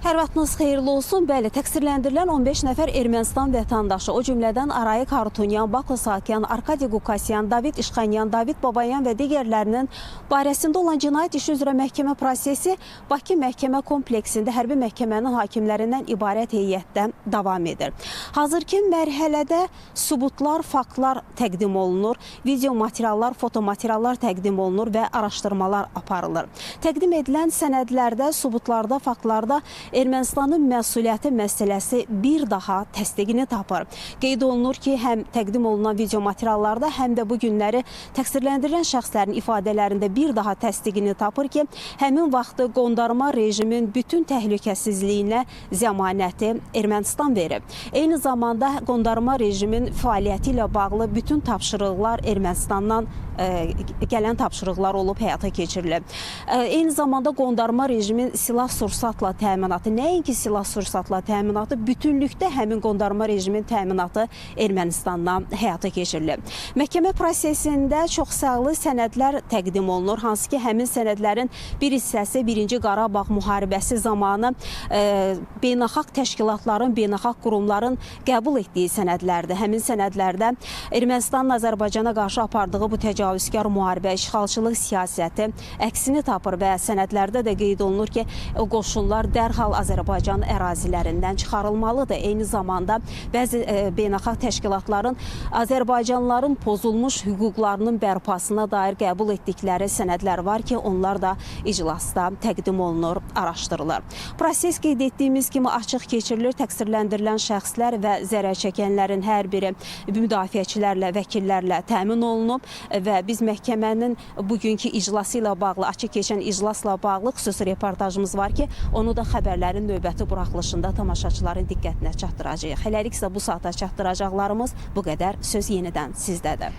Hər vaxtınız xeyirli olsun. Bəli, təqsirləndirilən 15 nəfər Ermənistan vətəndaşı, o cümlədən Arayik Harutyunyan, Bako Sakyan, Arkadi Qukasyan, David İşxanyan, David Babayan və digərlərinin barəsində olan cinayət işi üzrə məhkəmə prosesi Bakı məhkəmə kompleksində hərbi məhkəmənin hakimlərindən ibarət heyətdə davam edir. Hazırki mərhələdə sübutlar, faktlar təqdim olunur, video materiallar, fotomateriallar təqdim olunur və araşdırmalar aparılır. Təqdim edilən sənədlərdə, sübutlarda, faktlarda Ermənistanın məsuliyyəti məsələsi bir daha təsdiqini tapır. Qeyd olunur ki, həm təqdim olunan video materiallarda, həm də bu günləri təqsirləndirilən şəxslərin ifadələrində bir daha təsdiqini tapır ki, həmin vaxtı qondarma rejimin bütün təhlükəsizliyinə zəmanəti Ermənistan verib. Eyni zamanda qondarma rejimin fəaliyyəti ilə bağlı bütün tapşırıqlar Ermənistandan gələn tapşırıqlar olub həyata keçirilib. Eyni zamanda qondarma rejimin silah-sursatla təminatı, nəinki silah-sursatla təminatı, bütünlükdə həmin qondarma rejimin təminatı Ermənistandan həyata keçirilib. Məhkəmə prosesində çoxsaylı sənədlər təqdim olunur, hansı ki, həmin sənədlərin bir hissəsi 1-ci Qarabağ müharibəsi zamanı beynəlxalq təşkilatların, beynəlxalq qurumların qəbul etdiyi sənədlərdir. Həmin sənədlərdə Ermənistanın Azərbaycana qarşı apardığı bu təcavüzkar müharibə, işğalçılıq siyasəti əksini tapır və sənədlərdə də qeyd olunur ki, qoşunlar dərhal Azərbaycan ərazilərindən çıxarılmalıdır. Eyni zamanda bəzi beynəlxalq təşkilatların Azərbaycanlıların pozulmuş hüquqlarının bərpasına dair qəbul etdikləri sənədlər var ki, onlar da iclasda təqdim olunur, araşdırılır. Proses qeyd etdiyimiz kimi açıq keçirilir, təqsirləndirilən şəxslər və zərər çəkənlərin hər biri müdafiəçilərlə, vəkillərlə təmin olunub və biz məhkəmənin bugünkü iclası ilə bağlı, açıq keçən iclasla bağlı xüsusi reportajımız var ki, onu da xəbərlərin növbəti buraxılışında tamaşaçıların diqqətinə çatdıracağıq. Hələlik isə bu saata çatdıracaqlarımız bu qədər. Söz yenidən sizdədir.